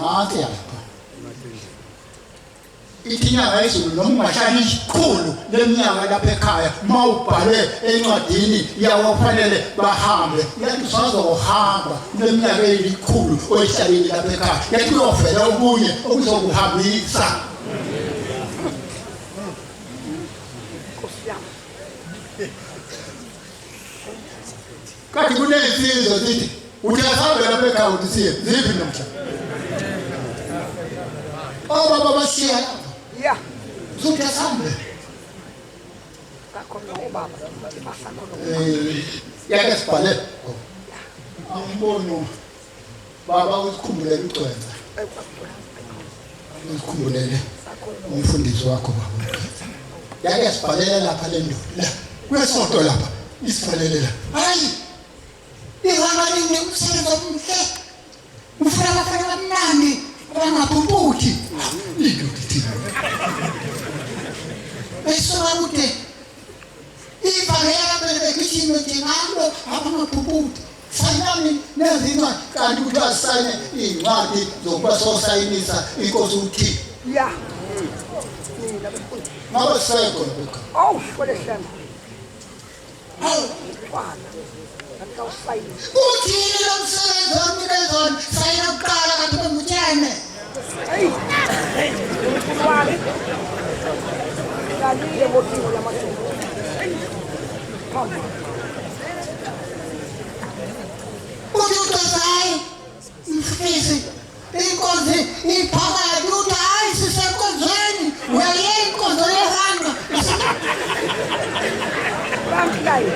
nansi yapha inyanga yezulu noma ungahlala isikhulu leminyaka lapha ekhaya mawubhale encwadini yawo kufanele bahambe yathi sazohamba leminyaka elikhulu oyihlalile lapha ekhaya yathi uyovela okunye okuzokuhambisa kathi kunezizo zithi uyasabe lapha ekhaya uthi siye ziphi namhla baba basiya ya Sudah sampai. Ya ke sibhale. Angiboni baba usikhumbulele ucwenza. Usikhumbulele umfundisi wakho baba. Ya ke sibhalele lapha le ndoda. La kwesonto lapha isibhalele la. Hayi. Ihamba nini umsebenzi omhle. Ufuna abafana bamnandi bangabhubhuthi. Indoda ithini? Esokude ibhayela belekithini njengalo abangabhubhuthi sayini nezincwadi kanti ukuthi asayine incwadi zokuba sosayinisa inkosi uthi ya ngabe sekho lokho oh kweleshana fana kanti usayini uthi lo msebenzi womnikezona sayina kuqala kanti bengutshene hey wale kaliye motivo la macho Ututazai, mfisi, inkozi, iphakathi uthi hayi sisenkonzweni, uyayenkonzo yehanga. Translate.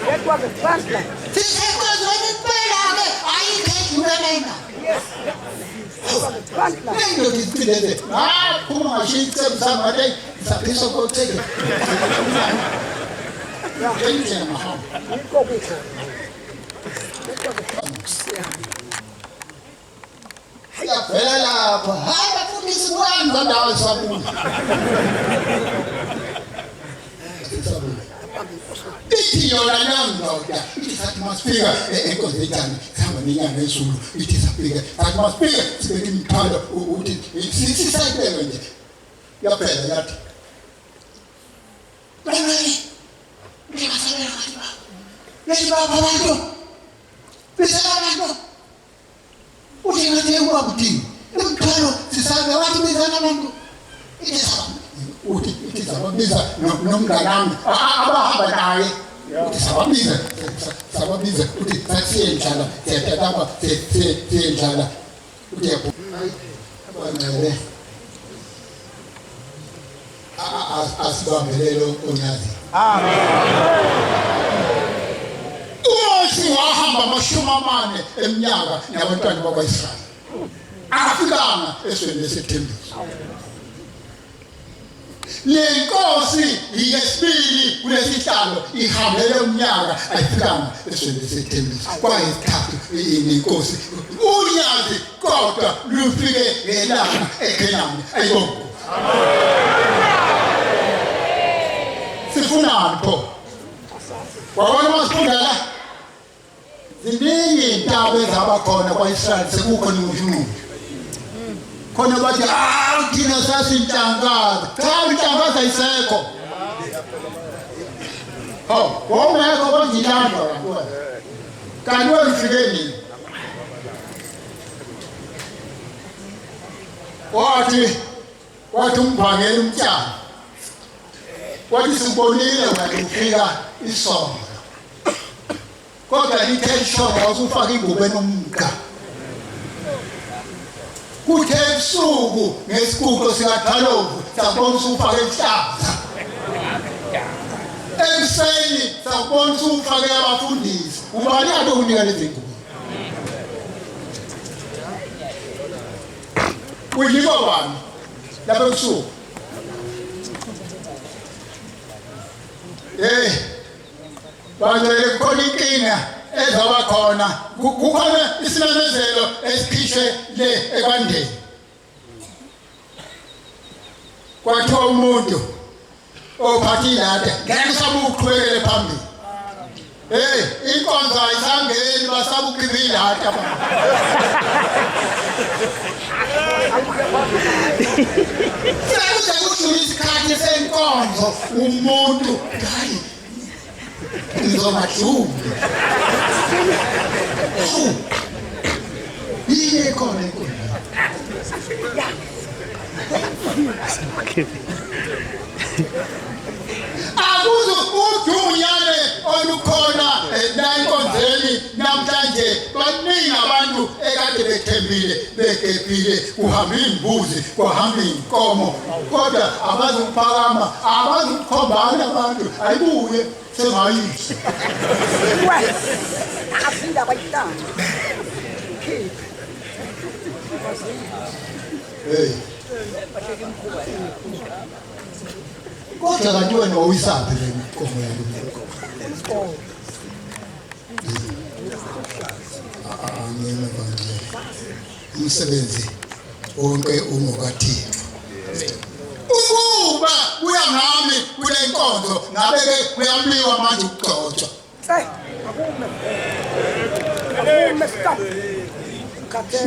That was a translate. Sisenkonzweni kuphela-ke, ayikhethi ulalena. Yes. That was a translate. Indoda iphilele, phuma ngashiya icebo sami ngathi ngisaphisa kotheke. Endlela mahamba. Yikho kukho. Yavela lapha hayi bafundisi kwami zandawo sabuna ithi yona nandoda ithi sathi masifika enkonzweni sihamba nenyanga ezulu ithi safika sathi masifika sibeke imithwalo uthi sisayibeke nje yaphela yathi abantu uthi ngathi ekubabudingi imithwalo sisabe wathi bizana abantu uthi sababiza nomnganami abahamba naye uthi sababiza uthi sakusiye njala siyatatapa siye njala uthi yabanele asibambelele onyazi Uthi wahamba amashumi amane eminyaka nabantwana bakwa-Israyeli akafikanga esweni lesethembiso le nkosi yesibili kulesihlalo ihambele umnyaka ayifikanga esweni lesethembiso kwayisithathu nenkosi unyazi kodwa lufike ngelanga eKhenani ayibongo sifunani pho wabona masifundela ziningi intaba ezabakhona kwa-Israyeli sekukho ningushinqulu khona bathi thina sasintangaza cha intangaza ayisekho wawungekho konzilandwa kanti wemfike nini wathi umbhangela umtyana wathi sibonile wena ufika isonga kodwa lithe isonga wasufaka ingubo enomga kuthe ebusuku ngesiguqo sikaDalovu sabona usufake ihlaza ekuseni sabona usufake abafundisi ubani ade unika lezi ngubo uyibo bani lapha ebusuku Bangele khona inkinga ezaba khona kukhona isimemezelo esikhishwe le ekwandeni kwathiwa umuntu ophathile ade ngeke sabuqhubekele phambili inkonzo ayisangeni basabuqibile hata uqotho umuntu hayi ngizomahlula yini khona inkulu akuzo udunyane olukhona la enkonzweni namhlanje baningi abantu ekade bethembile begebhile kuhamba imbuzi kuhamba inkomo kodwa abazi ukuphakama abazi ukukhombana abantu ayibuye sengayisi Afinda bayitana. hey kodwa kanti wena owisaphi le nkomo yakho angena manje umsebenzi wonke ungokaThixo ukuba kuya ngami kule nkonzo ngabe ke kuyamliwa manje ukugcotshwa Akume stop.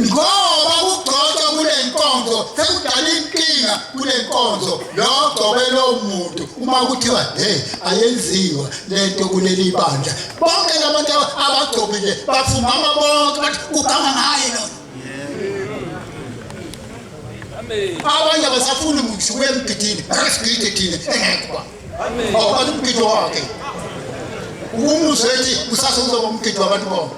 ngoba ukugcotshwa kule nkonzo sekudala inkinga kule nkonzo lo gcobe lo muntu uma kuthiwa hey ayenziwa lento kuleli bandla bonke labantu abagcobile bafumama bonke bathi ugama ngaye lo abanye abasafuni ukushukela emgidini asigidini engekho amen awubathi umgido wakhe umuzi ethi kusasa uzoba umgido wabantu bonke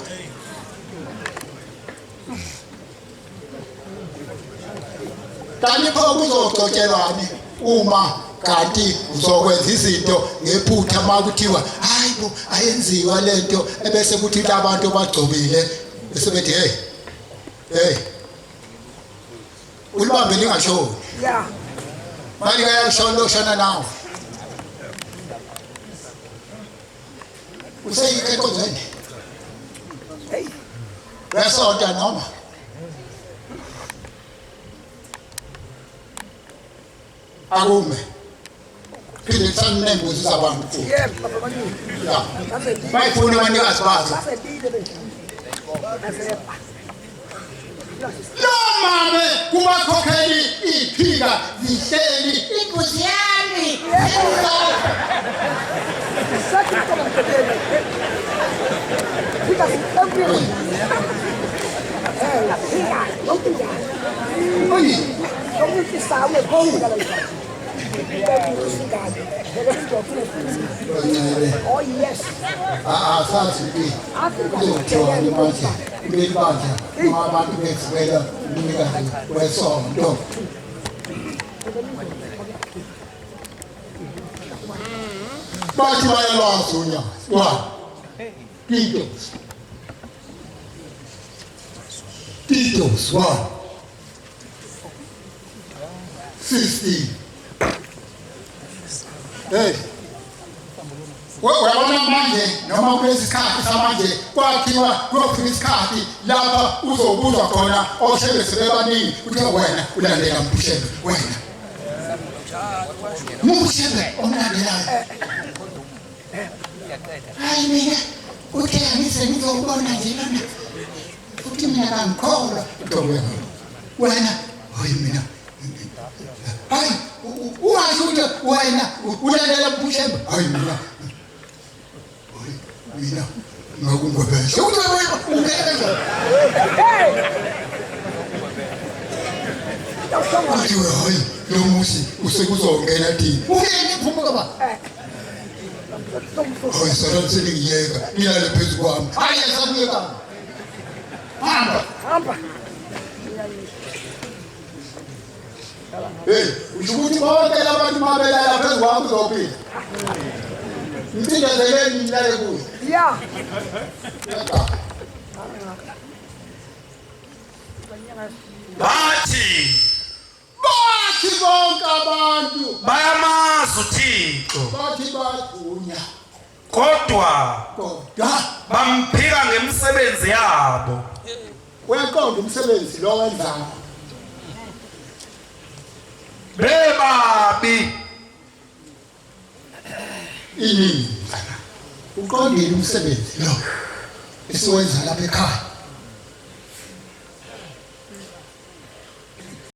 kanti pho kuzogcotshelwani uma kanti uzokwenza izinto ngephutha makuthiwa hayibo ayenziwa lento ebese kuthi abantu bagcobile bese bethi hey ulibambe lingashoni Yeah. mali kayashona loshana nawe useyike enkonzweni Hey. uyasonta noma akume phinde sanembuzi zabantu futhi Yeah, Papa Manu. ya That's a deal. bayifuna abanikazi bazo That's a deal. That's a Mame kubakhokheli iphika zihleli inkosi yami second come and today. Because everyone. Hey, don't do that. oyi Don't you start with home. Oh yes. asazi ke kuzothiwa manje kuleli bandla abantu besibela umnikazi wesonto bathi bayalwazi unyaka wa Titus 1 16 hey uyabona manje noma kulesi sikhathi samanje kwathiwa kuyofika isikhathi lapha uzobuzwa khona oshebese bebaningi kuthiwa wena ulandela Mbushebe wena Mbushebe omlandelayo hayi mina uthe ngise ngizobona nje lana futhi mina ngikholwa wena hoyi mina hayi ungasho ukuthi wena ulandela Mbushebe hayi mina ngakungobesha uthi wena ungena kanjani athi hayi lo musi usekuzongena thini ungene phumuka ba hayi sala selingiyeka ilale phezu kwami hayi asabuye kami hamba hey ujukuthi bonke labantu mabelala phezu kwami uzophila Mtindazeleni nilale kuyo. Yeah. Bathi bonke abantu bayamazi uThixo bathi badunya kodwa bamphika ngemisebenzi yabo. Weqonda umsebenzi lo wenzayo. Bebabi Ini uqondile umsebenzi lo esiwenza lapha ekhaya.